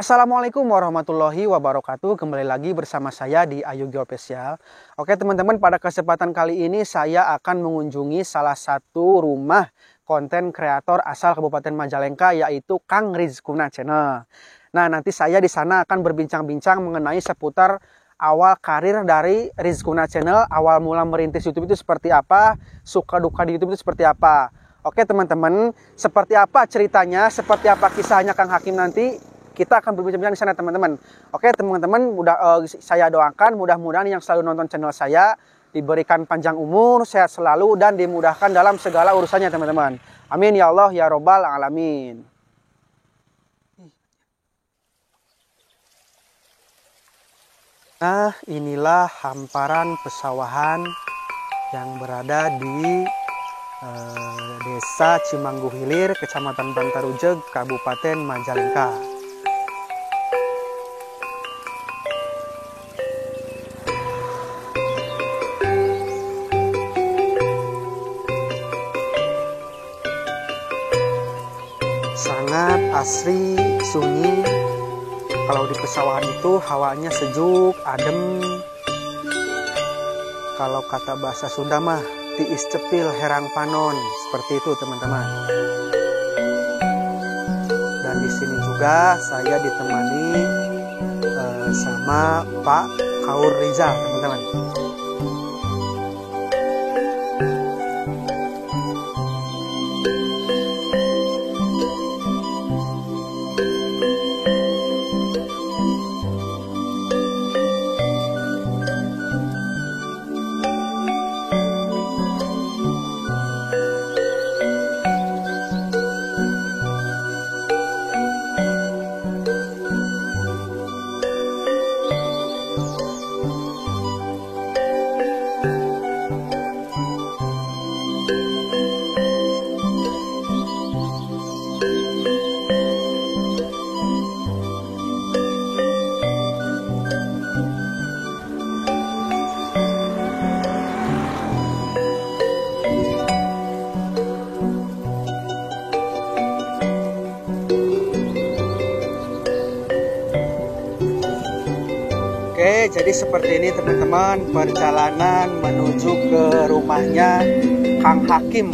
Assalamualaikum warahmatullahi wabarakatuh. Kembali lagi bersama saya di Ayu Geospesial. Oke teman-teman, pada kesempatan kali ini saya akan mengunjungi salah satu rumah konten kreator asal Kabupaten Majalengka, yaitu Kang Rizkuna Channel. Nah, nanti saya di sana akan berbincang-bincang mengenai seputar awal karir dari Rizkuna Channel, awal mula merintis YouTube itu seperti apa, suka duka di YouTube itu seperti apa. Oke teman-teman, seperti apa ceritanya, seperti apa kisahnya Kang Hakim nanti, kita akan berbincang-bincang di sana teman-teman. Oke teman-teman, saya doakan mudah-mudahan yang selalu nonton channel saya diberikan panjang umur, sehat selalu, dan dimudahkan dalam segala urusannya teman-teman. Amin ya Allah ya Robbal Alamin. Nah, inilah hamparan pesawahan yang berada di Desa Cimanggu Hilir, Kecamatan Bantarujeg, Kabupaten Majalengka. Sangat asri, sunyi. Kalau di pesawahan itu hawanya sejuk, adem. Kalau kata bahasa Sunda mah tiis cepil herang panon, seperti itu teman-teman. Dan di sini juga saya ditemani sama Pak Kaur Rizal teman-teman. Oke, jadi seperti ini teman-teman perjalanan menuju ke rumahnya Kang Hakim.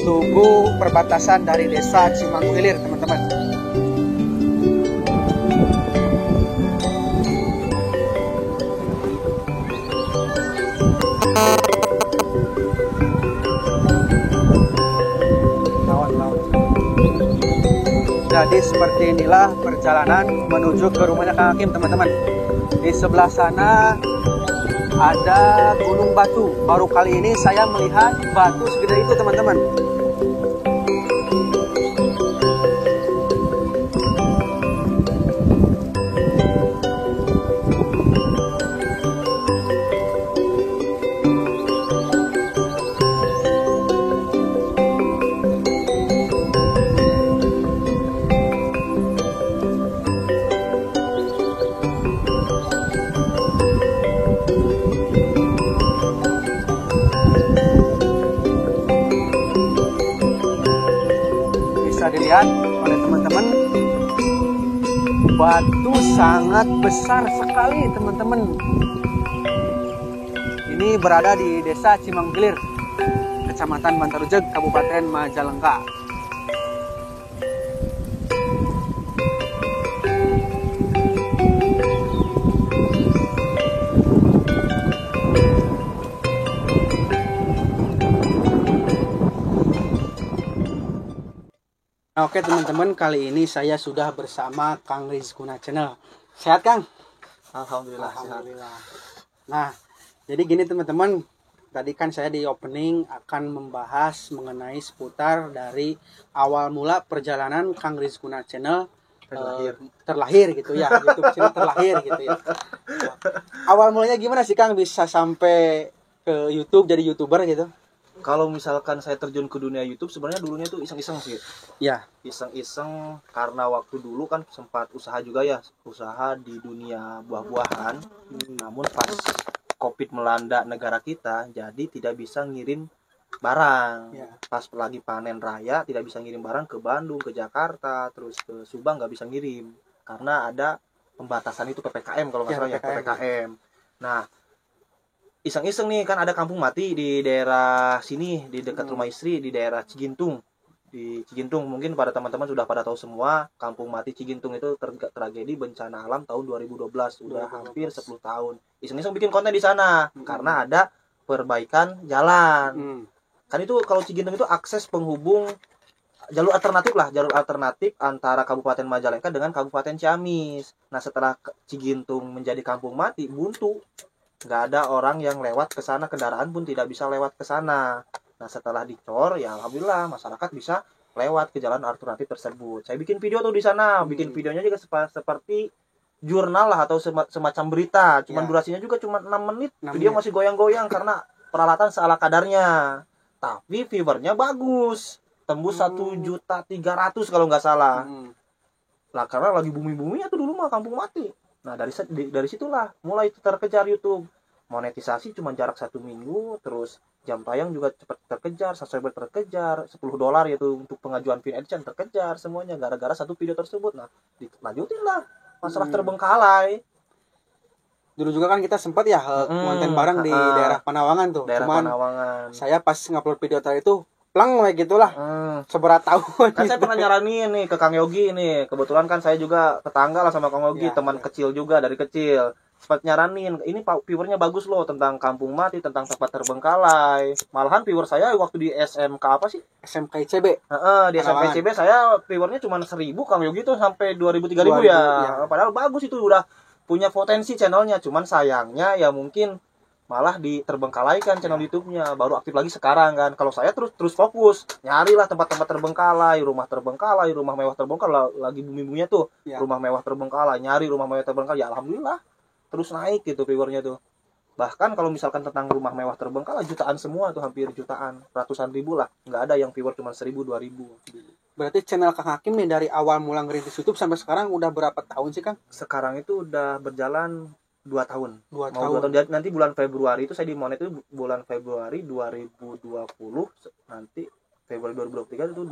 Tugu perbatasan dari Desa Cimanggu Hilir teman-teman. Jadi seperti inilah perjalanan menuju ke rumahnya Kang Hakim teman-teman. Di sebelah sana ada gunung batu. Baru kali ini saya melihat batu segede itu teman-teman. Dilihat oleh teman-teman, batu sangat besar sekali teman-teman. Ini berada di Desa Cimanggu Hilir, Kecamatan Bantarujeg, Kabupaten Majalengka. Oke teman-teman, kali ini saya sudah bersama Kang Rizkuna Channel. Sehat Kang? Alhamdulillah. Alhamdulillah. Nah, jadi gini teman-teman, tadi kan saya di opening akan membahas mengenai seputar dari awal mula perjalanan Kang Rizkuna Channel terlahir gitu ya, YouTube channel terlahir gitu ya. Awal mulanya gimana sih Kang bisa sampai ke YouTube jadi YouTuber gitu? Kalau misalkan saya terjun ke dunia YouTube, sebenarnya dulunya tuh iseng-iseng sih. Ya. Iseng-iseng karena waktu dulu kan sempat usaha juga ya, usaha di dunia buah-buahan. Namun pas COVID melanda negara kita, jadi tidak bisa ngirim barang. Ya. Pas lagi panen raya tidak bisa ngirim barang ke Bandung, ke Jakarta, terus ke Subang nggak bisa ngirim karena ada pembatasan itu PPKM kalau nggak Ya, salah ya, PPKM. PPKM. Nah, iseng-iseng nih kan ada kampung mati di daerah sini, di dekat rumah istri, di daerah Cigintung. Di Cigintung mungkin pada teman-teman sudah pada tahu semua, kampung mati Cigintung itu tragedi bencana alam tahun 2012, sudah 2012. hampir 10 tahun. Iseng-iseng bikin konten di sana karena ada perbaikan jalan. Kan itu kalau Cigintung itu akses penghubung jalur alternatif antara Kabupaten Majalengka dengan Kabupaten Ciamis. Nah, setelah Cigintung menjadi kampung mati, buntu, nggak ada orang yang lewat ke sana, kendaraan pun tidak bisa lewat ke sana. Nah, setelah dicor, ya alhamdulillah masyarakat bisa lewat ke jalan alternatif tersebut. Saya bikin video tuh di sana, bikin videonya juga seperti jurnal lah atau semacam berita. Cuman durasinya juga cuma 6 menit. Video masih goyang-goyang karena peralatan seala kadarnya. Tapi viewernya bagus. Tembus 1.300.000 kalau nggak salah. Lah karena lagi bumi-buminya tuh dulu mah kampung mati. Nah, dari situlah mulai terkejar YouTube. Monetisasi cuma jarak 1 minggu, terus jam tayang juga cepat terkejar, subscriber terkejar, $10 yaitu untuk pengajuan Vin AdSense terkejar semuanya gara-gara satu video tersebut. Nah, dilanjutin lah masalah terbengkalai. Dulu juga kan kita sempat ya konten bareng di daerah Panawangan tuh. Daerah Cuman Panawangan. saya pas ngupload video tadi itu plang kayak gitulah. Seberat tahun. Kan saya pernah nyaranin nih ke Kang Yogi nih. Kebetulan kan saya juga tetangga lah sama Kang Yogi, teman kecil juga dari kecil. Sempat nyaranin, ini viewernya bagus loh tentang kampung mati, tentang tempat terbengkalai. Malahan viewer saya waktu di SMK apa sih? SMK ICB. Di SMK ICB saya viewernya cuma 1.000, Kang Yogi tuh sampai 2.000-3.000 ya. Padahal bagus itu, udah punya potensi channelnya. Cuman sayangnya ya mungkin malah diterbengkalaikan channel YouTube-nya, baru aktif lagi sekarang kan. Kalau saya terus fokus nyarilah tempat-tempat terbengkalai, rumah mewah terbengkalai, lagi bumi-buminya tuh rumah mewah terbengkalai, nyari rumah mewah terbengkalai, ya alhamdulillah terus naik gitu viewernya tuh. Bahkan kalau misalkan tentang rumah mewah terbengkalai jutaan semua tuh, hampir jutaan, ratusan ribu lah, nggak ada yang viewer cuma 1.000-2.000. Berarti channel Kang Hakim nih dari awal mula ngerintis YouTube sampai sekarang udah berapa tahun sih Kang? Sekarang itu udah berjalan 2 tahun. 2 tahun. 2 tahun. Nanti bulan Februari itu saya dimonet itu bulan Februari 2020, nanti Februari 2023 itu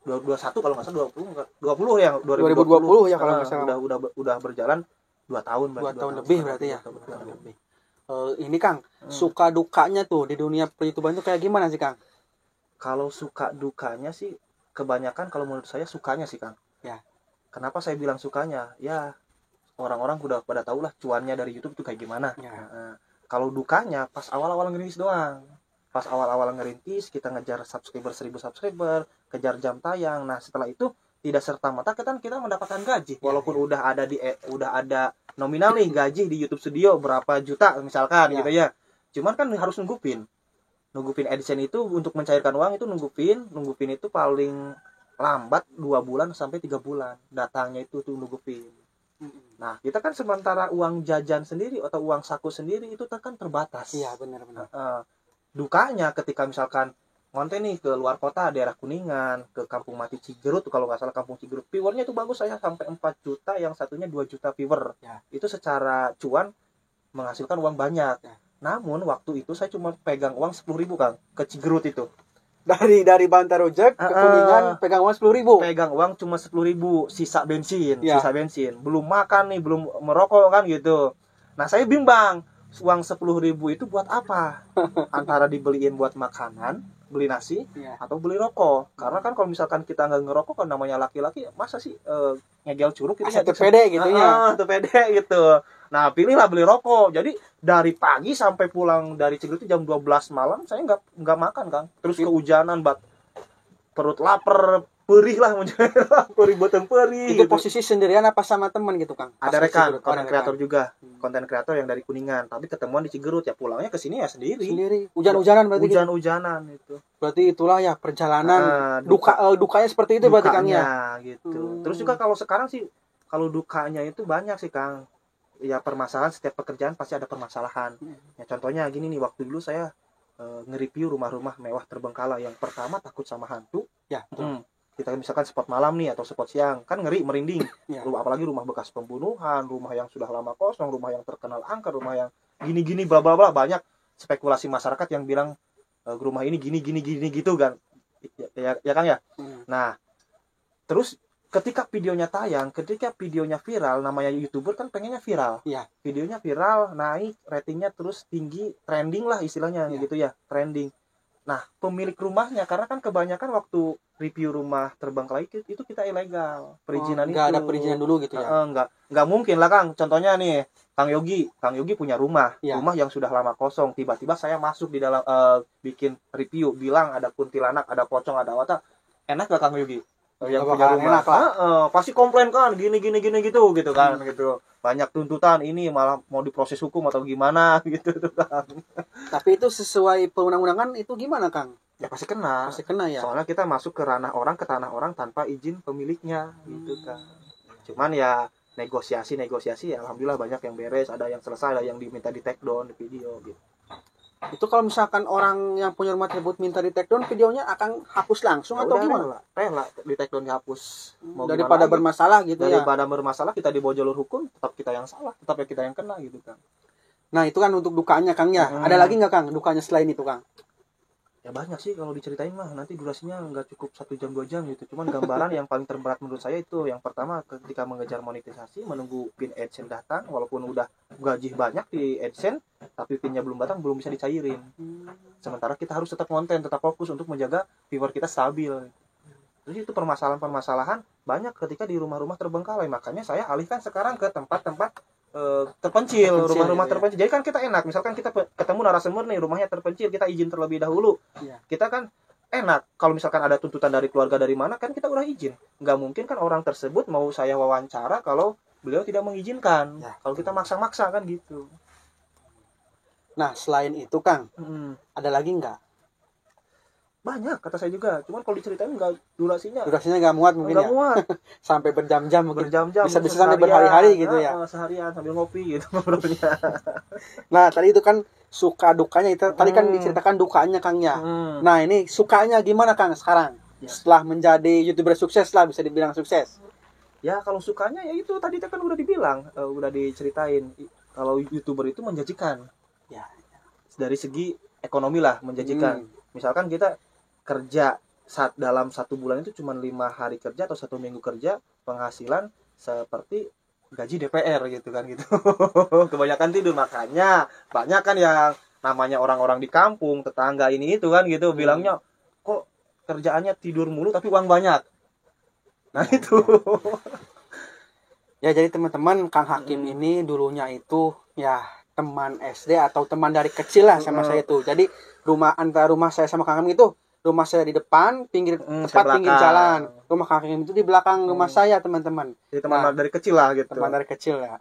2021 kalau nggak salah, 20 ya 2020 ya kalau nggak salah. Udah berjalan 2 tahun. 2 tahun lebih berarti ya. 2 tahun lebih. Ini Kang, suka dukanya tuh di dunia per-YouTubean tuh kayak gimana sih Kang? Kalau suka dukanya sih kebanyakan kalau menurut saya sukanya sih Kang. Ya. Kenapa saya bilang sukanya? Ya orang-orang udah pada tahu lah cuannya dari YouTube itu kayak gimana. Ya. Kalau dukanya pas awal-awal ngerintis doang. Pas awal-awal ngerintis kita ngejar 1.000 subscriber, kejar jam tayang. Nah, setelah itu tidak serta merta kita mendapatkan gaji. Walaupun udah ada nominal nih gaji di YouTube Studio berapa juta misalkan gitu ya. Cuman kan harus nunggupin AdSense itu untuk mencairkan uang itu nunggupin itu paling lambat 2 bulan sampai 3 bulan. Datangnya itu tuh nunggupin. Nah, kita kan sementara uang jajan sendiri atau uang saku sendiri itu kan terbatas. Iya, benar. Dukanya ketika misalkan konten nih ke luar kota, daerah Kuningan, ke Kampung Mati Cigerut, kalau nggak salah Kampung Cigerut, viewernya itu bagus, saya sampai 4 juta, yang satunya 2 juta viewer. Itu secara cuan menghasilkan uang banyak. Namun waktu itu saya cuma pegang uang 10.000 Kang, ke Cigerut itu. Dari Bantarojek ke Kuningan pegang uang 10.000. Pegang uang cuma 10.000, sisa bensin. Belum makan nih, belum merokok kan gitu. Nah, saya bimbang, uang 10.000 itu buat apa? Antara dibeliin buat makanan, beli nasi, atau beli rokok. Karena kan kalau misalkan kita nggak ngerokok, kan namanya laki-laki, masa sih ngegel curug gitu ya? Pede gitu ya. Pede gitu. Nah, pilihlah beli rokok. Jadi dari pagi sampai pulang dari Cigerut itu jam 12 malam saya nggak makan Kang. Terus kehujanan, perut lapar, perih lah perih boteng perih. Itu gitu. posisi sendirian apa sama teman gitu Kang? Ada rekan, konten kreator juga. Konten kreator yang dari Kuningan, tapi ketemuan di Cigerut, ya pulangnya ke sini ya sendiri. Hujan-hujanan berarti. Hujan-hujanan itu. Berarti itulah ya perjalanan dukanya seperti itu berarti Kang ya. Gitu. Terus juga kalau sekarang sih kalau dukanya itu banyak sih Kang. Ya permasalahan, setiap pekerjaan pasti ada permasalahan. Ya contohnya gini nih, waktu dulu saya nge-review rumah-rumah mewah terbengkalai. Yang pertama takut sama hantu. Ya, betul. Kita misalkan spot malam nih atau spot siang, kan ngeri, merinding. Apalagi rumah bekas pembunuhan, rumah yang sudah lama kosong, rumah yang terkenal angker, rumah yang gini-gini bla bla bla, banyak spekulasi masyarakat yang bilang rumah ini gini gitu kan. Ya Kang ya. Nah, terus ketika videonya tayang, ketika videonya viral, namanya YouTuber kan pengennya viral. Iya. Videonya viral, naik ratingnya terus tinggi, trending lah istilahnya gitu ya, trending. Nah, pemilik rumahnya, karena kan kebanyakan waktu review rumah terbang itu kita ilegal. Perizinan itu. Nggak ada perizinan dulu gitu ya? Nggak mungkin lah Kang. Contohnya nih, Kang Yogi punya rumah. Ya. Rumah yang sudah lama kosong. Tiba-tiba saya masuk di dalam bikin review. Bilang ada kuntilanak, ada pocong, ada watak. Enak gak Kang Yogi? Yang punya rumah. Enak lah. Pasti komplain kan, gini gitu kan. Gitu. Banyak tuntutan, ini malah mau diproses hukum atau gimana gitu kan. Tapi itu sesuai perundang-undangan itu gimana Kang? Ya pasti kena. Pasti kena ya. Soalnya kita masuk ke ranah orang, ke tanah orang tanpa izin pemiliknya gitu kan. Cuman ya negosiasi ya alhamdulillah banyak yang beres, ada yang selesai, ada yang diminta di take down di video gitu. Itu kalau misalkan orang yang punya rumah tersebut minta di take down, videonya akan hapus langsung atau gimana? Rela di take down dihapus. Daripada bermasalah gitu ya. Daripada bermasalah kita dibawa jalur hukum, tetap kita yang salah, tetap kita yang kena gitu kan. Nah, itu kan untuk dukanya Kang ya. Ada lagi nggak Kang dukanya selain itu Kang? Ya banyak sih kalau diceritain mah, nanti durasinya nggak cukup 1 jam 2 jam gitu. Cuman gambaran yang paling terberat menurut saya itu yang pertama ketika mengejar monetisasi, menunggu pin AdSense datang, walaupun udah gaji banyak di AdSense tapi pinnya belum datang, belum bisa dicairin. Sementara kita harus tetap konten, tetap fokus untuk menjaga viewer kita stabil. Terus itu permasalahan banyak ketika di rumah-rumah terbengkalai. Makanya saya alihkan sekarang ke tempat-tempat terpencil, rumah-rumah terpencil. Jadi kan kita enak, misalkan kita ketemu narasumber nih, rumahnya terpencil, kita izin terlebih dahulu. Kita kan enak, kalau misalkan ada tuntutan dari keluarga dari mana, kan kita udah izin. Nggak mungkin kan orang tersebut mau saya wawancara kalau beliau tidak mengizinkan. Kalau kita maksa-maksa kan gitu. Nah, selain itu Kang, ada lagi nggak? Banyak, kata saya juga. Cuman kalau diceritain nggak, durasinya nggak muat mungkin nggak muat. Sampai berjam-jam mungkin. Bisa sampai seharian, berhari-hari gitu ya. Seharian sambil ngopi gitu ngobrolnya. Nah, tadi itu kan suka dukanya itu. Tadi kan diceritakan dukanya Kang ya. Nah, ini sukanya gimana Kang sekarang? Setelah menjadi YouTuber sukses lah, bisa dibilang sukses. Ya, kalau sukanya ya itu tadi kan udah dibilang, udah diceritain. Kalau YouTuber itu menjanjikan. Ya. Dari segi ekonomi lah menjanjikan. Misalkan kita kerja dalam 1 bulan itu cuma 5 hari kerja atau 1 minggu kerja, penghasilan seperti gaji DPR gitu kan gitu. Kebanyakan tidur, makanya banyak kan yang namanya orang-orang di kampung, tetangga ini itu kan gitu, bilangnya kok kerjaannya tidur mulu tapi uang banyak. Nah itu. Ya, jadi teman-teman, Kang Hakim ini dulunya itu ya teman SD atau teman dari kecil lah sama saya itu. Jadi antara rumah saya sama Kang Hakim itu, rumah saya di depan, pinggir jalan. Rumah Kang Hakim itu di belakang rumah saya, teman-teman. Jadi teman dari kecil lah gitu. Teman dari kecil ya.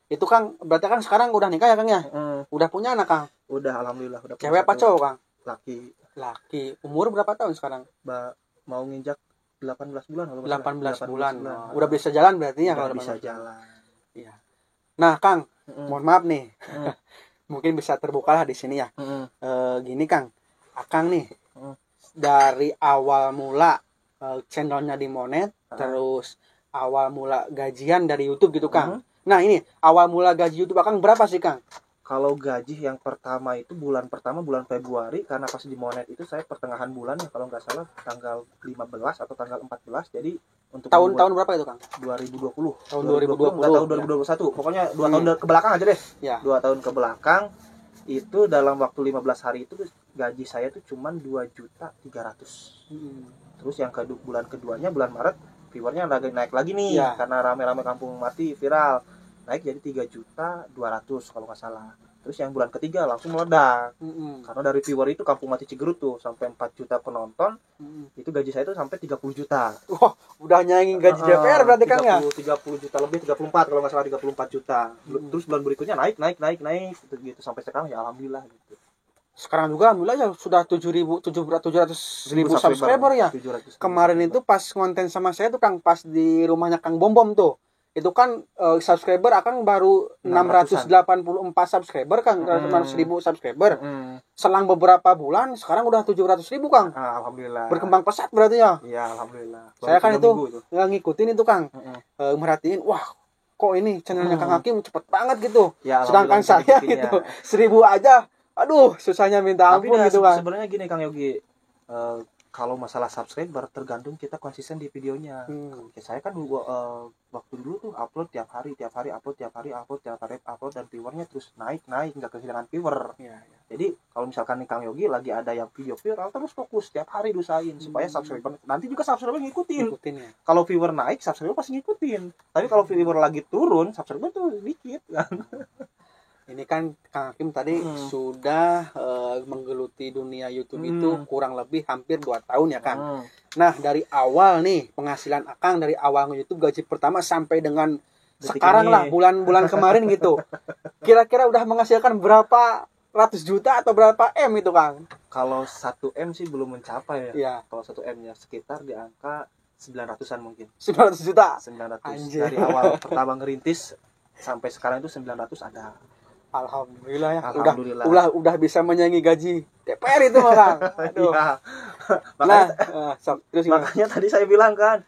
Itu Kang, berarti kan sekarang udah nikah ya Kang ya? Udah punya anak Kang? Udah, alhamdulillah. Udah. Cewek apa cowok Kang? Laki. Umur berapa tahun sekarang? Mau nginjak 18 bulan. 18 bulan. Udah bisa jalan berarti ya? Kalau bisa jalan. Iya. Nah Kang, mohon maaf nih. Mungkin bisa terbuka lah di sini ya. Gini Kang, Akang nih. Dari awal mula channelnya di Monet, terus awal mula gajian dari YouTube gitu Kang. Nah ini awal mula gaji YouTube Akang berapa sih Kang? Kalau gaji yang pertama itu bulan Februari, karena pas di Monet itu saya pertengahan bulan ya, kalau nggak salah tanggal 15 atau tanggal 14. Jadi untuk tahun berapa itu Kang? 2020. Tahun 2020. Tahun 2021. Pokoknya 2 tahun ke belakang aja deh. Ya. 2 tahun ke belakang itu dalam waktu 15 hari itu gaji saya tuh cuman 2.300.000. Terus yang bulan keduanya, bulan Maret, viewernya lagi naik lagi nih karena rame-rame kampung mati viral. Naik jadi 3.200.000 kalau nggak salah. Terus yang bulan ketiga langsung meledak. Karena dari viewer itu kampung mati Cigerut tuh sampai 4 juta penonton. Itu gaji saya tuh sampai 30 juta. Wah, udah nyaingin gaji DPR berarti Kang ya? 30 juta lebih, 34 kalau nggak salah, 34 juta. Terus bulan berikutnya naik gitu sampai sekarang ya alhamdulillah gitu. Sekarang juga alhamdulillah ya sudah 700.000 subscriber ya. 700. Kemarin itu pas konten sama saya tuh Kang, pas di rumahnya Kang Bom tuh. Itu kan subscriber akan baru 684 subscriber Kang, 600.000 subscriber. Selang beberapa bulan sekarang udah 700.000 Kang. Alhamdulillah. Berkembang pesat berarti ya. Iya, alhamdulillah. Saya kan itu ngikutin itu Kang. Merhatiin, wah kok ini channelnya Kang Hakim cepet banget gitu. Ya, sedangkan saya gitu 1.000 aja Aduh, susahnya minta Tapi ampun gitu kan. sebenarnya gini Kang Yogi, kalau masalah subscriber tergantung kita konsisten di videonya. Ya, saya kan waktu dulu tuh upload tiap hari upload dan viewernya terus naik nggak kehilangan viewer. Ya. Jadi kalau misalkan nih Kang Yogi lagi ada yang video viral, terus fokus tiap hari usahain supaya subscriber nanti juga subscriber ngikutin ya. Kalau viewer naik, subscriber pasti ngikutin. Tapi kalau viewer lagi turun, subscriber tuh dikit kan. Ini kan Kang Hakim tadi sudah menggeluti dunia YouTube itu kurang lebih hampir 2 tahun ya Kang. Nah dari awal nih penghasilan Akang dari awal YouTube gaji pertama sampai dengan sekarang lah bulan-bulan kemarin gitu. Kira-kira udah menghasilkan berapa ratus juta atau berapa M itu Kang? Kalau 1 M sih belum mencapai ya. Iya. Kalau 1 M-nya sekitar di angka 900-an mungkin. 900 juta. 900. Anjir. Dari awal pertama ngerintis sampai sekarang itu 900 ada. Alhamdulillah ya. Alhamdulillah. Udah bisa menyaingi gaji DPR itu mah Kang. Aduh. Iya. Makanya tadi saya bilang kan,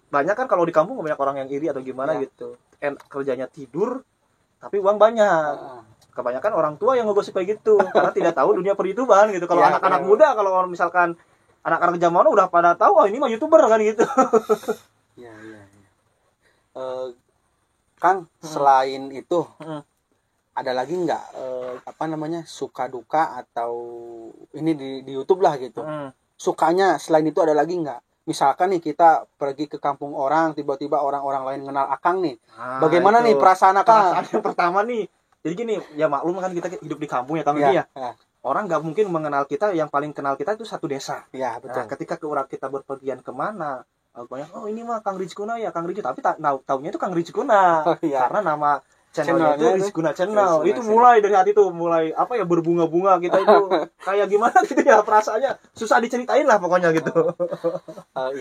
banyak kan kalau di kampung banyak orang yang iri atau gimana gitu. Kerjanya tidur tapi uang banyak. Kebanyakan orang tua yang ngegosip kayak gitu karena tidak tahu dunia per-YouTuber gitu. Kalau anak-anak muda, kalau misalkan anak-anak zaman now udah pada tahu, oh ini mah YouTuber kan gitu. Iya. Kang, selain itu ada lagi nggak suka duka atau ini di YouTube lah gitu. Sukanya selain itu ada lagi nggak? Misalkan nih kita pergi ke kampung orang, tiba-tiba orang-orang lain kenal Akang nih. Bagaimana nih perasaan Akang? Perasaan yang pertama nih. Jadi gini, ya maklum kan kita hidup di kampung ya Kang ya. Orang nggak mungkin mengenal kita, yang paling kenal kita itu satu desa. Iya, betul. Nah, ketika kita berpergian kemana, banyak ini mah Kang Rizkuna ya, Kang Rizky, tapi taunya itu Kang Rizkuna. Karena nama channelnya itu Rizkuna Channel. Itu mulai dari hati tuh, mulai berbunga-bunga kita itu kayak gimana gitu ya perasaannya, susah diceritain lah pokoknya gitu.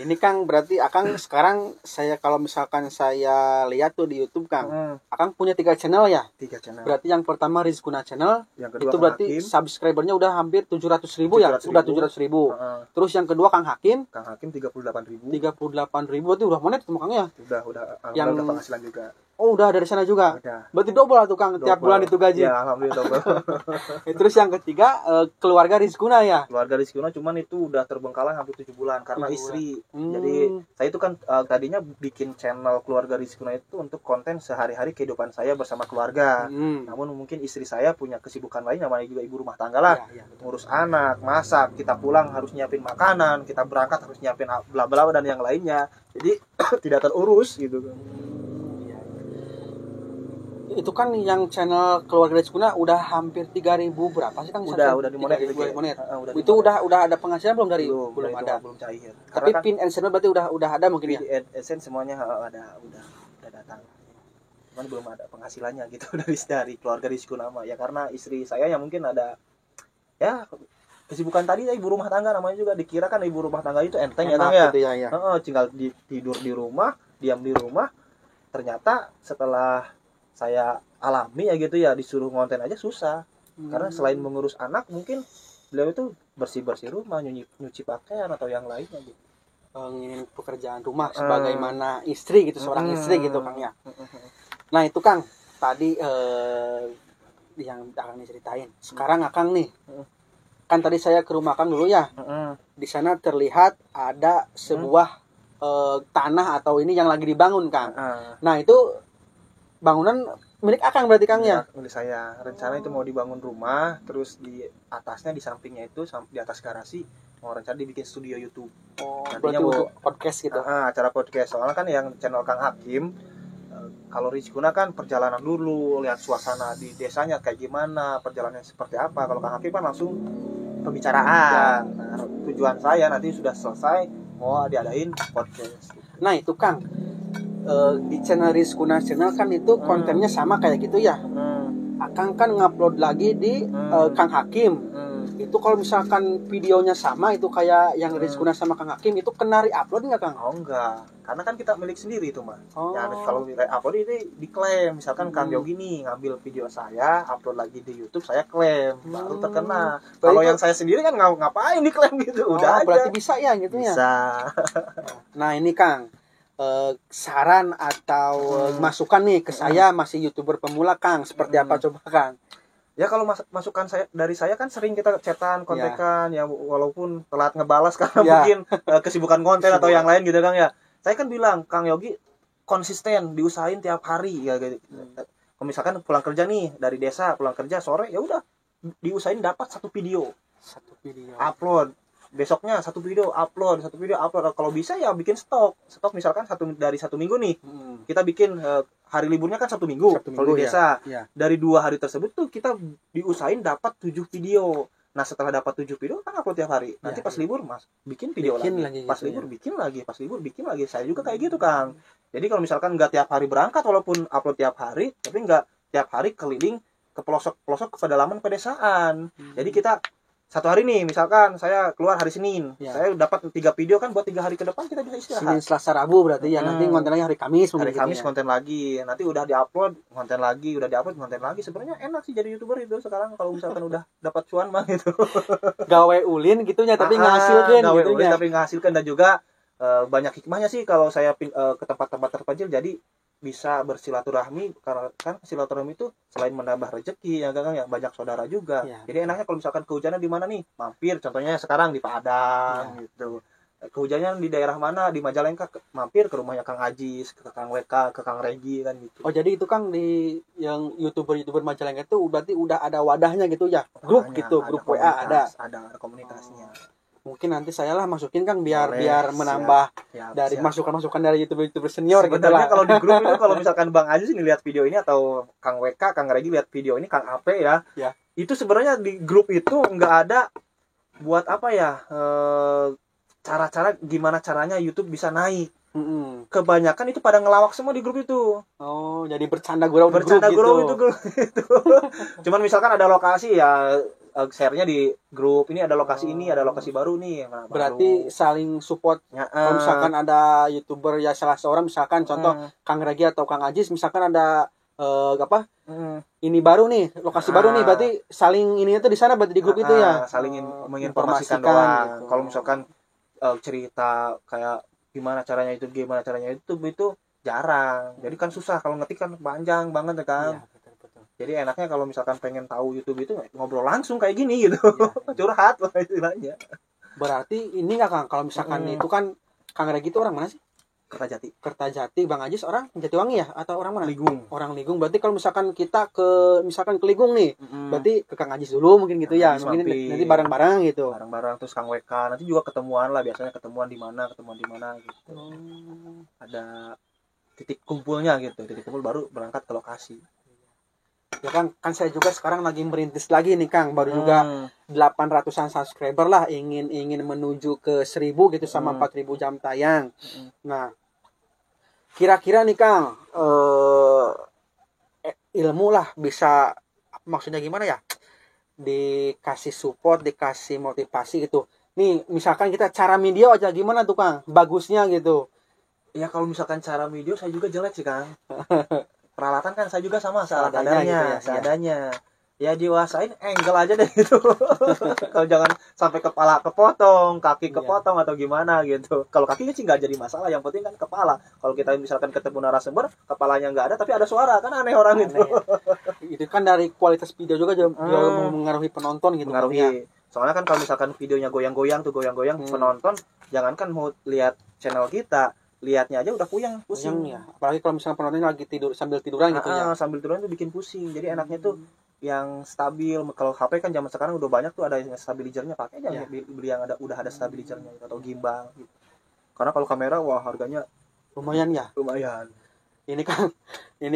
Ini Kang berarti Akang sekarang kalau misalkan saya lihat tuh di YouTube Kang, Akang punya 3 channel ya? 3 channel. Berarti yang pertama Rizkuna Channel, yang kedua itu berarti subscribernya udah hampir 700.000 ya? Udah 700.000. Terus yang kedua Kang Hakim 38.000. 38.000 berarti udah monet tuh Kang ya? Udah penghasilan juga. Oh, udah dari sana juga. Udah. Berarti double tuh Kang, tiap bulan itu gaji. Ya, alhamdulillah double. Terus yang ketiga keluarga Rizkuna ya. Keluarga Rizkuna cuman itu udah terbengkalai hampir 7 bulan karena istri. Jadi saya itu kan tadinya bikin channel keluarga Rizkuna itu untuk konten sehari-hari kehidupan saya bersama keluarga. Namun mungkin istri saya punya kesibukan lain, namanya juga ibu rumah tangga lah. Ngurus anak, masak, kita pulang harus nyiapin makanan, kita berangkat harus nyiapin bla bla dan yang lainnya. Jadi tidak terurus gitu kan. Itu kan yang channel keluarga Rizkuna udah hampir 3.000 berapa sih Kang? Udah dimonet gitu. Itu udah ada penghasilan belum dari? Belum ada. Belum cair. Tapi kan, pin adsense berarti udah ada mungkin ya? Pin adsense semuanya udah datang. Cuman belum ada penghasilannya gitu dari keluarga Rizkuna ya, karena istri saya yang mungkin ada ya kesibukan tadi ya, ibu rumah tangga namanya juga, dikira kan ibu rumah tangga itu enteng ya Kang ya. Gitu ya. Tinggal tidur di rumah, diam di rumah. Ternyata setelah saya alami ya gitu ya, disuruh ngonten aja susah. Karena selain mengurus anak, mungkin beliau itu bersih-bersih rumah, nyuci pakaian atau yang lainnya gitu. Nginin pekerjaan rumah sebagaimana istri gitu, seorang istri gitu Kang ya. Nah itu Kang, tadi yang Akang diceritain. Sekarang Akang nih, kan tadi saya ke rumah Kang dulu ya. Di sana terlihat ada sebuah tanah atau ini yang lagi dibangun Kang. Nah itu bangunan milik Akang berarti Kang ya? Milik saya. Rencana itu mau dibangun rumah, terus di atasnya, di sampingnya itu, di atas garasi mau rencana dibikin studio YouTube. Nantinya untuk podcast gitu. Acara podcast. Soalnya kan yang channel Kang Hakim, kalau Rizkuna kan perjalanan dulu, lihat suasana di desanya kayak gimana, perjalanannya seperti apa. Kalau Kang Hakim kan langsung pembicaraan. Nah, tujuan saya nanti sudah selesai mau diadain podcast. Nah itu Kang, di channel Rizkuna Channel kan itu kontennya sama kayak gitu ya. Akang kan ngupload lagi di Kang Hakim. Itu kalau misalkan videonya sama itu kayak yang Rizkuna sama Kang Hakim, itu kena re-upload nggak Kang? Oh enggak, karena kan kita milik sendiri itu mah. Ya kalau re-upload itu diklaim. Misalkan Kang Yogi nih ngambil video saya, upload lagi di YouTube, saya klaim, baru terkena. Kalau yang saya sendiri kan ngapain diklaim gitu, udah aja. Berarti bisa ya gitu ya? Bisa. Nah ini Kang, saran atau masukan nih ke saya, masih YouTuber pemula Kang, seperti apa coba Kang? Ya kalau masukan dari saya kan sering kita chatan, kontekan ya walaupun telat ngebalas karena mungkin kesibukan konten atau yang lain gitu Kang ya. Saya kan bilang, Kang Yogi konsisten diusahain tiap hari ya gitu. Kalau misalkan pulang kerja nih dari desa pulang kerja sore ya udah diusahain dapat satu video upload, besoknya satu video upload. Kalau bisa ya bikin stok misalkan dari 1 minggu nih kita bikin hari liburnya kan 1 minggu kalau di desa ya. Dari 2 hari tersebut tuh kita diusahain dapat 7 video. Nah setelah dapat 7 video kan upload tiap hari, nanti pas libur mas bikin video lagi pas gitu libur bikin lagi saya juga kayak gitu Kang. Jadi kalau misalkan nggak tiap hari berangkat walaupun upload tiap hari, tapi nggak tiap hari keliling ke pelosok-pelosok ke pedalaman pedesaan. Jadi kita satu hari nih misalkan saya keluar hari Senin saya dapat 3 video kan buat 3 hari ke depan kita bisa istirahat. Senin Selasa Rabu berarti ya nanti konten lagi hari Kamis konten lagi, nanti udah diupload konten lagi sebenarnya enak sih jadi YouTuber itu sekarang kalau misalkan udah dapat cuan mah gitu. Gawe ulin gitunya tapi ngahasilkeun gitu ya. Tapi ngahasilkan dan juga banyak hikmahnya sih kalau saya ke tempat-tempat terpencil jadi bisa bersilaturahmi karena kan silaturahmi itu selain menambah rezeki ya Kang ya banyak saudara juga ya. Jadi enaknya kalau misalkan kehujanan di mana nih mampir contohnya sekarang di Padang gitu, kehujanan di daerah mana di Majalengka mampir ke rumahnya Kang Ajis, ke Kang WK, ke Kang Regi kan gitu. Oh jadi itu Kang di yang youtuber Majalengka itu berarti udah ada wadahnya gitu ya, grup gitu, grup WA ada komunitasnya. Mungkin nanti saya lah masukin Kang biar menambah dari masukan-masukan dari YouTuber senior gitu lah. Kalau di grup itu kalau misalkan Bang Aziz ini lihat video ini atau Kang WK, Kang Regi lihat video ini, Kang AP ya. Itu sebenarnya di grup itu nggak ada buat apa ya? Cara-cara gimana caranya YouTube bisa naik. Kebanyakan itu pada ngelawak semua di grup itu. Oh, jadi bercanda gurau itu. Cuman misalkan ada lokasi ya share-nya di grup ini ada lokasi ini ada lokasi baru nih. Nah, berarti saling support. Kalau misalkan ada YouTuber ya salah seorang misalkan contoh Kang Regi atau Kang Ajis misalkan ada ini baru nih lokasi baru nih berarti saling ini itu di sana berarti di grup itu ya. Saling menginformasikan doang. Gitu. Kalau misalkan cerita kayak gimana caranya itu jarang. Jadi kan susah kalau ngetik kan panjang banget ya kan. Ya, betul. Jadi enaknya kalau misalkan pengen tahu YouTube itu ngobrol langsung kayak gini gitu. Ya. Curhat lah istilahnya. Berarti ini enggak Kang kalau misalkan itu kan Kang Regi itu orang mana sih? Kertajati. Bang Ajis orang Jatiwangi ya atau orang mana? Ligung. Orang Ligung. Berarti kalau misalkan kita ke Ligung nih, berarti ke Kang Ajis dulu mungkin gitu ya. Mungkin nanti bareng-bareng gitu. Bareng-bareng terus Kang WK. Nanti juga ketemuan lah biasanya ketemuan di mana gitu. Ada titik kumpulnya gitu. Titik kumpul baru berangkat ke lokasi. Ya kan saya juga sekarang lagi merintis lagi nih Kang, baru juga 800-an subscriber lah, ingin menuju ke 1000 gitu sama 4000 jam tayang. Nah, kira-kira nih Kang, ilmu lah bisa maksudnya gimana ya? Dikasih support, dikasih motivasi gitu. Nih, misalkan kita cara video aja gimana tuh Kang? Bagusnya gitu. Ya kalau misalkan cara video saya juga jelek sih Kang. Peralatan kan saya juga sama seadanya, ya diwasain angle aja deh gitu. Kalau jangan sampai kepala kepotong, kaki kepotong atau gimana gitu. Kalau kakinya sih nggak jadi masalah, yang penting kan kepala. Kalau kita misalkan ketemu narasumber, kepalanya nggak ada tapi ada suara, kan aneh orang itu. Itu kan dari kualitas video juga mengaruhi penonton gitu. Mengaruhi. Soalnya kan kalau misalkan videonya goyang-goyang penonton jangankan mau lihat channel kita, lihatnya aja udah pusing ya. Apalagi kalau misalnya penontonnya lagi sambil tiduran gitu ya. Sambil tiduran tuh bikin pusing. Jadi enaknya tuh yang stabil. Kalau HP kan zaman sekarang udah banyak tuh ada yang stabilizernya, pakai aja beli yang udah ada stabilizernya gitu, atau gimbal gitu. Karena kalau kamera wah harganya lumayan ya. Lumayan. Ini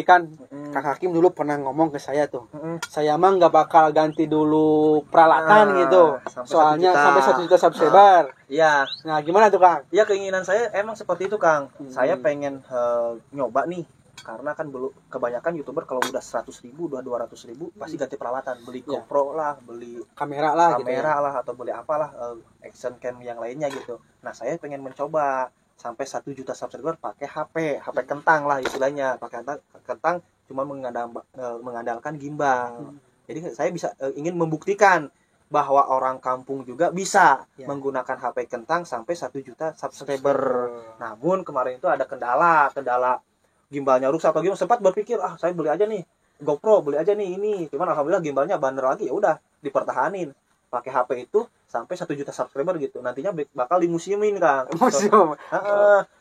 kan Kak Hakim dulu pernah ngomong ke saya tuh. Saya mah nggak bakal ganti dulu peralatan gitu. Soalnya sampai 1 juta subscriber. Iya. Nah, gimana tuh Kang? Iya, keinginan saya emang seperti itu Kang. Saya pengen nyoba nih. Karena kan kebanyakan YouTuber kalau udah 100.000, udah 200.000 pasti ganti peralatan, beli GoPro lah, beli kamera lah gitu ya. Lah atau beli apalah action cam yang lainnya gitu. Nah, saya pengen mencoba sampai 1 juta subscriber pakai HP kentang lah istilahnya, pakai kentang cuma mengandalkan gimbal. Jadi saya ingin membuktikan bahwa orang kampung juga bisa menggunakan HP kentang sampai 1 juta subscriber. Namun kemarin itu ada kendala gimbalnya rusak atau gimana, sempat berpikir saya beli aja nih GoPro beli aja nih ini, cuman alhamdulillah gimbalnya bandar lagi, ya udah dipertahanin pakai HP itu sampai 1 juta subscriber gitu, nantinya bakal dimuseumin Kang. Museum.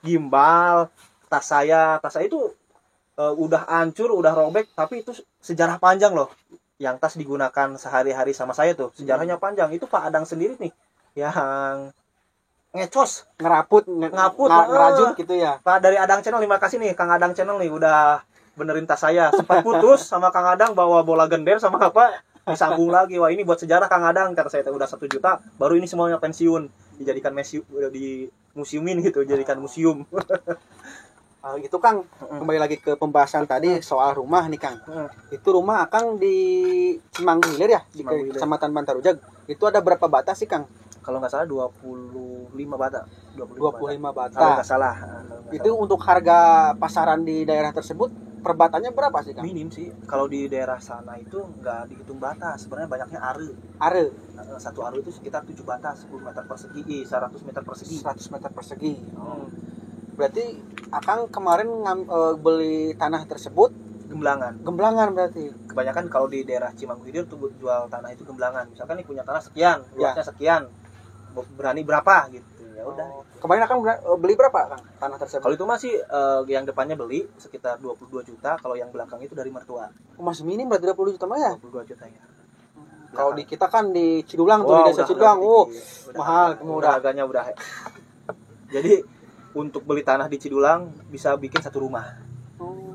Gimbal, tas saya itu udah hancur, udah robek, tapi itu sejarah panjang loh, yang tas digunakan sehari-hari sama saya tuh sejarahnya panjang. Itu Pak Adang sendiri nih yang ngecos ngerajut gitu ya. Pak dari Adang Channel, terima kasih nih Kang Adang Channel nih udah benerin tas saya, sempat putus sama Kang Adang bawa bola gender sama apa, disambung lagi. Wah ini buat sejarah Kang Adang, kata saya udah 1 juta baru ini semuanya pensiun, dijadikan museum, di museumin gitu, jadikan museum. Itu Kang, kembali lagi ke pembahasan tadi soal rumah nih Kang. Itu rumah Akang di Cimanggu Hilir ya, di Kecamatan Bantarujag. Itu ada berapa bata sih Kang? Kalau nggak salah 25 bata. 25 bata. Kalau nggak salah. Itu untuk harga pasaran di daerah tersebut per batanya berapa sih Kang? Minim sih. Kalau di daerah sana itu nggak dihitung bata. Sebenarnya banyaknya are. Satu are itu sekitar 7 bata, 10 meter persegi, 100 meter persegi. 100 meter persegi. Berarti Akang kemarin beli tanah tersebut Gemblangan berarti. Kebanyakan kalau di daerah Cimanggu Hilir tuh jual tanah itu gemblangan. Misalkan nih punya tanah sekian, luasnya sekian, berani berapa gitu. Ya udah. Kemarin Akang beli berapa Kang tanah tersebut? Kalau itu masih yang depannya beli sekitar 22 juta, kalau yang belakang itu dari mertua. Masih minim berarti 20 juta mah ya? 22 juta ya. Kalau di kita kan di Cidulang tuh, di desa Cidulang, mahal, udah harganya udah. Jadi untuk beli tanah di Cidulang bisa bikin 1 rumah.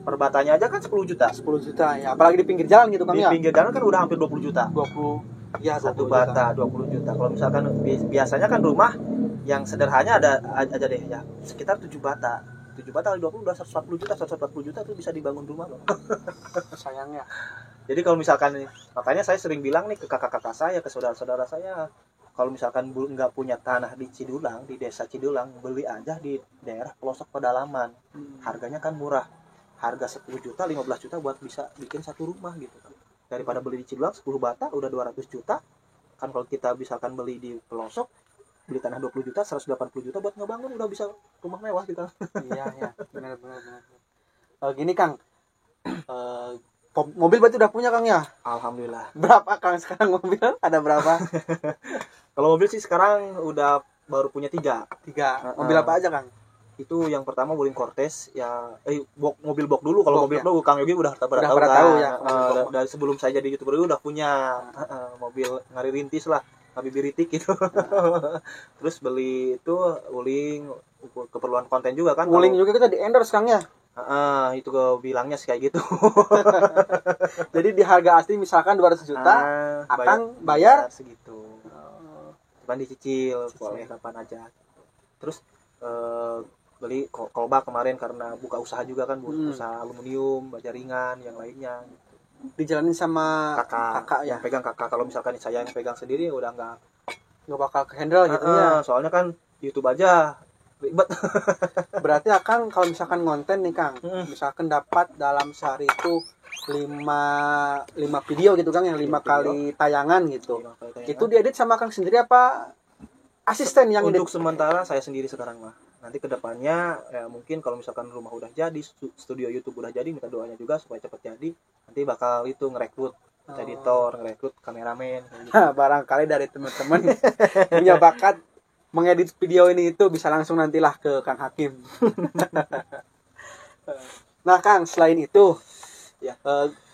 Per batanya aja kan 10 juta. 10 juta ya. Apalagi di pinggir jalan gitu Kang ya. Di pinggir jalan kan udah hampir 20 juta. 20. Ya, 1 bata 20 juta. Kalau misalkan biasanya kan rumah yang sederhananya ada aja deh ya. Sekitar 7 bata. 7 bata kali 20 udah 140 juta, 140 juta tuh bisa dibangun rumah loh. Sayangnya. Jadi kalau misalkan, makanya saya sering bilang nih ke kakak-kakak saya, ke saudara-saudara saya, kalau misalkan nggak punya tanah di Cidulang, di desa Cidulang, beli aja di daerah pelosok pedalaman. Harganya kan murah. Harga 10 juta, 15 juta buat bisa bikin 1 rumah gitu kan. Daripada beli di Cidulang 10 bata udah 200 juta. Kan kalau kita misalkan beli di pelosok, beli tanah 20 juta, 180 juta buat ngebangun udah bisa rumah mewah gitu. Iya, benar. Gini Kang. Mobil berarti udah punya Kang ya? Alhamdulillah. Berapa Kang sekarang mobil? Ada berapa? Kalau mobil sih sekarang udah baru punya 3. Mobil apa aja Kang? Itu yang pertama Wuling Cortez ya, mobil box dulu. Kalau mobil box Kang Yogi udah tahu ya. Dari sebelum saya jadi YouTuber udah punya mobil ngari rintis lah, Habibiritik gitu. Terus beli itu Wuling keperluan konten juga kan. Wuling juga kita di endorse Kang ya. Itu gue bilangnya sih kayak gitu. Jadi di harga asli misalkan 200 juta, akan bayar segitu. Cuman dicicil, boleh kapan aja. Terus beli kolbak kemarin karena buka usaha juga kan, usaha aluminium, baja ringan, yang lainnya. Dijalanin sama kakak ya. Yang pegang kakak. Kalau misalkan saya yang pegang sendiri udah nggak bakal ke handle gitu ya. Soalnya kan YouTube aja ribet. Berarti Akang kalau misalkan konten nih Kang, misalkan dapat dalam sehari itu 5 video gitu Kang, yang 5 kali tayangan gitu. Itu diedit sama Kang sendiri apa asisten yang untuk sementara saya sendiri sekarang mah. Nanti kedepannya ya mungkin kalau misalkan rumah udah jadi, studio YouTube udah jadi, minta doanya juga supaya cepat jadi. Nanti bakal itu ngerekrut editor, ngerekrut kameramen gitu. Barangkali dari teman-teman punya bakat mengedit video ini itu bisa langsung nantilah ke Kang Hakim. Nah Kang, selain itu ya,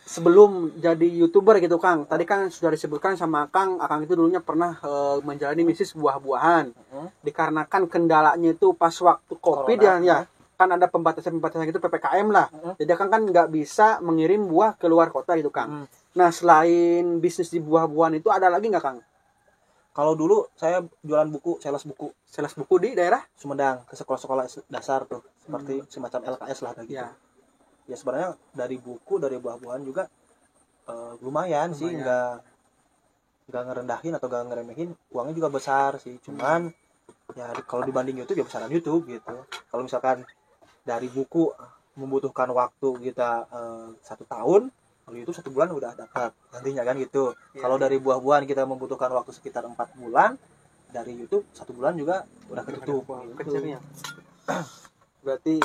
sebelum jadi YouTuber gitu Kang, tadi kan sudah disebutkan sama Akang itu dulunya pernah menjalani bisnis buah-buahan. Dikarenakan kendalanya itu pas waktu Covid ya, kan ada pembatasan gitu, PPKM lah. Jadi Akang kan nggak bisa mengirim buah ke luar kota gitu Kang. Nah selain bisnis di buah-buahan itu ada lagi nggak Kang? Kalau dulu saya jualan buku, sales buku di daerah Sumedang, ke sekolah-sekolah dasar tuh, seperti semacam LKS lah gitu. Ya sebenarnya dari buku, dari buah-buahan juga lumayan sih, nggak ngerendahin atau nggak ngeremehin, uangnya juga besar sih. Cuman ya kalau dibanding YouTube ya besaran YouTube gitu. Kalau misalkan dari buku membutuhkan waktu kita 1 tahun, kalau YouTube 1 bulan udah dapat nantinya kan gitu. Kalau dari buah-buahan kita membutuhkan waktu sekitar 4 bulan, dari YouTube 1 bulan juga udah ketutup. Kecilnya. Berarti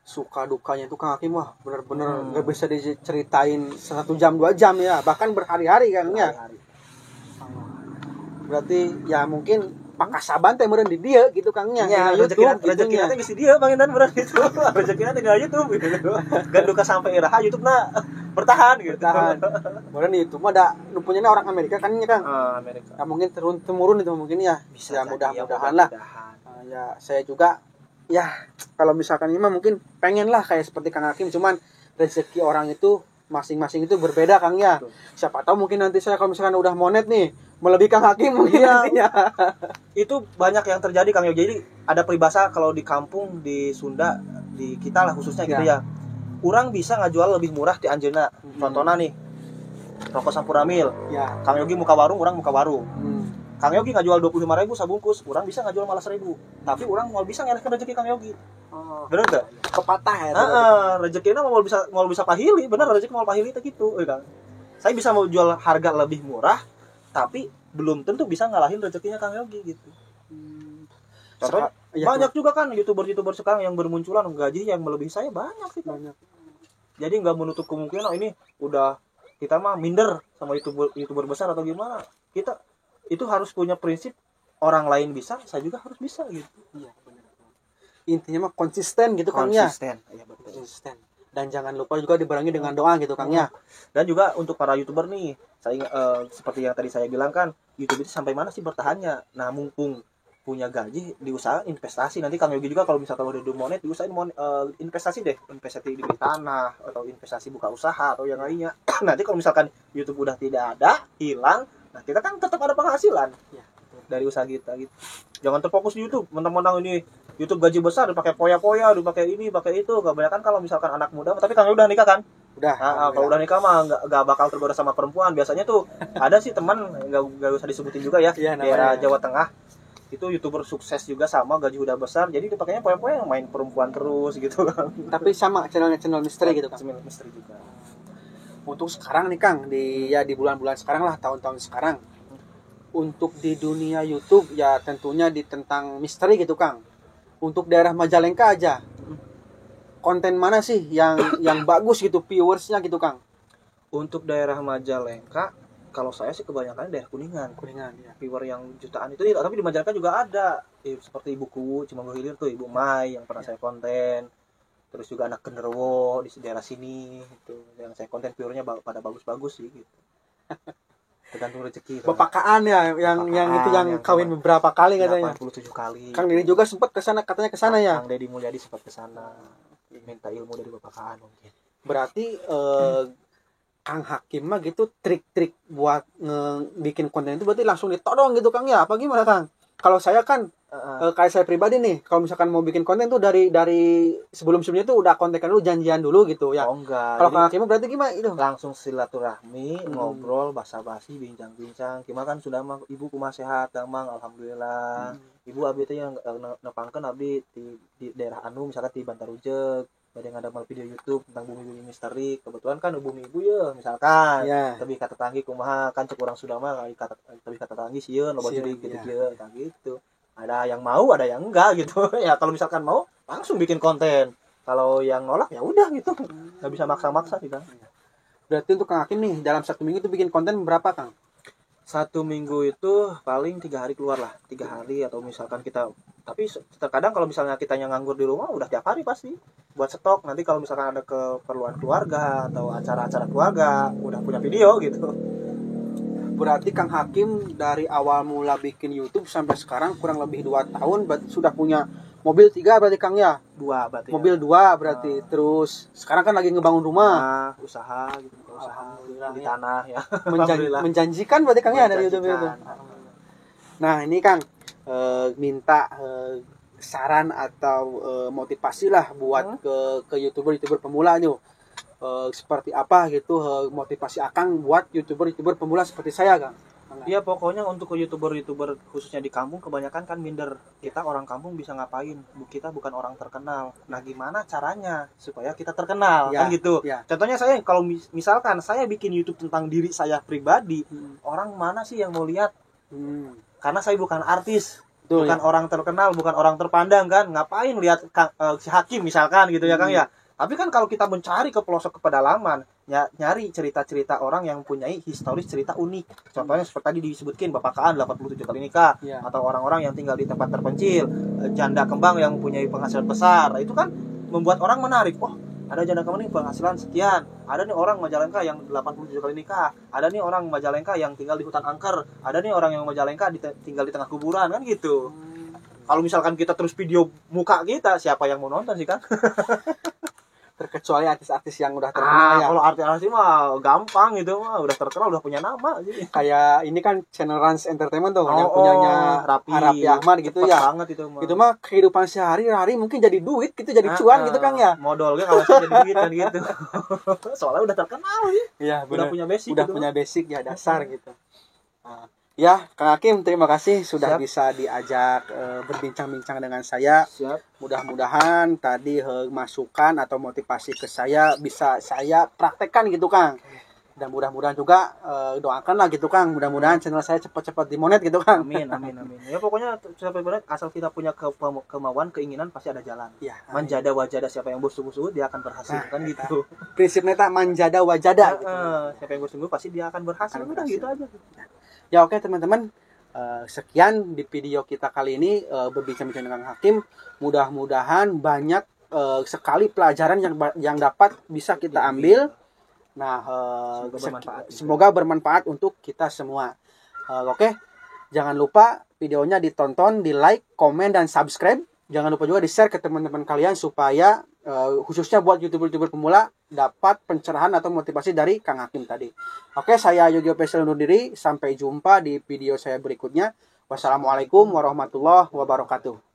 suka dukanya itu Kang Hakim wah bener-bener nggak bisa diceritain 1 jam 2 jam ya, bahkan berhari-hari Kang ya. Berarti ya mungkin pakasaban teh meureun di dieu gitu Kang nya. Ya, rezeki nanti geus di dieu Bang Intan bener gitu. Rezeki nanti di YouTube gitu. Gan duka sampai iraha YouTube-na bertahan gitu. Meureun di YouTube mah da nu punyana orang Amerika kan nya Kang. Amerika. Ya mungkin turun temurun itu mungkin ya. Bisa ya mudah-mudahan lah. Ya saya juga ya kalau misalkan ini mah mungkin pengen lah kayak seperti Kang Hakim, cuman rezeki orang itu masing-masing itu berbeda Kang ya. Betul. Siapa tahu mungkin nanti saya kalau misalkan udah monet nih melebihi Kang Hakim mungkin nantinya. Itu banyak yang terjadi Kang Yo. Jadi ada peribahasa kalau di kampung di Sunda di kita lah khususnya gitu ya. Orang bisa ngajual lebih murah di anjeunna. Contohnya nih rokok Sampuraamil. Ya. Kang Yogi muka warung, orang muka warung. Kang Yogi ngajual 25.000 sabungkus, orang bisa ngajual malah 1.000. Tapi orang mau bisa ngelehkeun rezeki Kang Yogi. Bener enggak? Kepatah ya. Rezekina mau bisa pahili, bener rezeki mau pahili teh gitu, Kang. Saya bisa mau jual harga lebih murah, tapi belum tentu bisa ngalahin rezekinya Kang Yogi gitu. Contohnya banyak juga kan YouTuber sekarang yang bermunculan gaji yang melebihi saya banyak sih. Banyak. Jadi nggak menutup kemungkinan ini udah kita mah minder sama YouTuber besar atau gimana. Kita itu harus punya prinsip orang lain bisa, saya juga harus bisa gitu. Iya, benar. Intinya mah konsisten gitu Kang ya. Konsisten, iya betul. Konsisten. Dan jangan lupa juga dibarengi dengan doa gitu Kang ya. Dan juga untuk para YouTuber nih, saya seperti yang tadi saya bilang kan, YouTube itu sampai mana sih bertahannya? Nah, mumpung punya gaji, diusahakan investasi. Nanti Kang Yogi juga kalau misalkan udah monet, diusahain investasi deh, investasi di tanah atau investasi buka usaha atau yang lainnya. Nanti kalau misalkan YouTube udah tidak ada, hilang, nah kita kan tetap ada penghasilan ya, dari usaha kita gitu. Jangan terfokus di YouTube, mentang-mentang ini YouTube gaji besar dipakai poya-poya, dipakai ini, pakai itu. Kebanyakan kalau misalkan anak muda, tapi Kang udah nikah kan? Udah. Nah, kalau udah nikah mah nggak bakal tergoda sama perempuan. Biasanya tuh ada sih teman nggak usah disebutin juga ya, daerah Jawa Tengah. Itu YouTuber sukses juga sama gaji udah besar, jadi dipakainya poya-poya main perempuan terus gitu kan. Tapi sama channel misteri gitu kan. Misteri juga. Untuk sekarang nih Kang, di bulan-bulan sekarang lah, tahun-tahun sekarang, untuk di dunia YouTube ya tentunya di tentang misteri gitu Kang. Untuk daerah Majalengka aja, konten mana sih yang bagus gitu viewersnya gitu Kang? Untuk daerah Majalengka, kalau saya sih kebanyakan daerah Kuningan ya. Viewer yang jutaan itu, tapi di Majalengka juga ada seperti Ibu Kuwu, Cimanggu Hilir tuh Ibu Mai yang pernah saya konten. Terus juga anak genderuwo di daerah sini itu yang saya konten viewernya pada bagus-bagus sih gitu. Tergantung rezeki. Bapakaan ya yang itu yang kawin beberapa kali katanya. 87 kali. Kang Deddy juga sempat ke sana, katanya ke sana ya. Kang Deddy Mulyadi sempat ke sana minta ilmu dari bapakaan mungkin. Berarti Kang Hakim mah gitu trik-trik buat bikin konten itu berarti langsung ditodong gitu Kang ya. Apa gimana Kang? Kalau saya kan kayak saya pribadi nih, kalau misalkan mau bikin konten tuh dari sebelum-sebelumnya tuh udah kontekan dulu, janjian dulu gitu ya. Oh enggak. Kalau Kang Hakim berarti gimana itu? Langsung silaturahmi, ngobrol, basa-basi, bincang-bincang. Gimana kan sudah mah Ibu kumaha sehat, Damang alhamdulillah. Ibu abdi teh yang nepangkeun abdi di daerah anu misalkan di Bantarujeg. Ada yang ada mal video YouTube tentang bumi-bumi misteri. Kebetulan kan bumi ibu ya misalkan. Yeah. Tapi kata tanggi kumaha kan cek urang sudah mah tapi kata tanggi sieun loba jadi gitu. Ada yang mau, ada yang enggak gitu. Ya kalau misalkan mau langsung bikin konten. Kalau yang nolak ya udah gitu. Enggak bisa maksa-maksa sih Kang. Berarti untuk Kang Hakim nih dalam 1 minggu itu bikin konten berapa Kang? 1 minggu itu paling 3 hari keluar lah. 3 hari atau misalkan kita, tapi terkadang kalau misalnya kita yang nganggur di rumah udah tiap hari pasti buat stok. Nanti kalau misalkan ada keperluan keluarga atau acara-acara keluarga udah punya video gitu. Berarti Kang Hakim dari awal mula bikin YouTube sampai sekarang kurang lebih 2 tahun berarti sudah punya mobil 3 berarti Kang ya? 2 berarti. Mobil 2 berarti. Terus sekarang kan lagi ngebangun rumah. Usaha gitu. Di tanah ya. Menjanjikan berarti Kang ya dari YouTube itu. Nah, ini Kang minta saran atau motivasi lah buat ke YouTuber pemula nih. Seperti apa gitu motivasi Akang buat YouTuber pemula seperti saya Kang. Iya pokoknya untuk YouTuber khususnya di kampung kebanyakan kan minder. Kita orang kampung bisa ngapain? Kita bukan orang terkenal. Nah gimana caranya supaya kita terkenal ya, kan gitu. Ya. Contohnya saya kalau misalkan saya bikin YouTube tentang diri saya pribadi, orang mana sih yang mau lihat? Karena saya bukan artis. Betul, bukan orang terkenal, bukan orang terpandang kan. Ngapain lihat si hakim misalkan gitu ya Kang ya. Tapi kan kalau kita mencari ke pelosok, ke pedalaman, nyari cerita-cerita orang yang mempunyai historis cerita unik. Contohnya seperti tadi disebutkin Bapak Kaan 87 kali nikah, atau orang-orang yang tinggal di tempat terpencil, janda kembang yang mempunyai penghasilan besar. Nah, itu kan membuat orang menarik. Oh, ada janda kembang ini penghasilan sekian. Ada nih orang Majalengka yang 87 kali nikah. Ada nih orang Majalengka yang tinggal di hutan angker. Ada nih orang yang Majalengka tinggal di tengah kuburan kan gitu. Kalau misalkan kita terus video muka kita, siapa yang mau nonton sih kan? Terkecuali artis-artis yang udah terkenal ya. Kalau artis-artis mah gampang gitu mah, udah terkenal, udah punya nama sih. Kayak ini kan channel Rans Entertainment tuh, yang punyanya Raffi Ahmad gitu ya. Banget itu mah. Itu mah kehidupan sehari-hari mungkin jadi duit gitu, jadi cuan gitu Kang ya. Modalnya kalau jadi duit kan gitu. Soalnya udah terkenal sih. Iya, udah punya basic. Udah gitu. Punya basic ya, dasar gitu. Ya, Kang Hakim, terima kasih sudah bisa diajak berbincang-bincang dengan saya. Siap. Mudah-mudahan tadi masukan atau motivasi ke saya bisa saya praktekkan gitu, Kang. Dan mudah-mudahan juga doakanlah gitu, Kang. Mudah-mudahan channel saya cepat-cepat dimonet gitu, Kang. Amin. Ya pokoknya sampai benar, asal kita punya kemauan, keinginan, pasti ada jalan. Ya, manjada wajada, siapa yang bersungguh-sungguh dia akan berhasil kan gitu. Prinsipnya tak manjada wajada gitu. Siapa yang bersungguh pasti dia akan berhasil. Udah gitu aja. Ya oke teman-teman, sekian di video kita kali ini berbincang-bincang dengan Hakim. Mudah-mudahan banyak sekali pelajaran yang dapat bisa kita ambil. Nah, semoga bermanfaat untuk kita semua. Oke, jangan lupa videonya ditonton, di like, komen, dan subscribe. Jangan lupa juga di-share ke teman-teman kalian supaya khususnya buat YouTuber-YouTuber pemula dapat pencerahan atau motivasi dari Kang Hakim tadi. Oke, saya Yogi Official undur diri. Sampai jumpa di video saya berikutnya. Wassalamualaikum warahmatullahi wabarakatuh.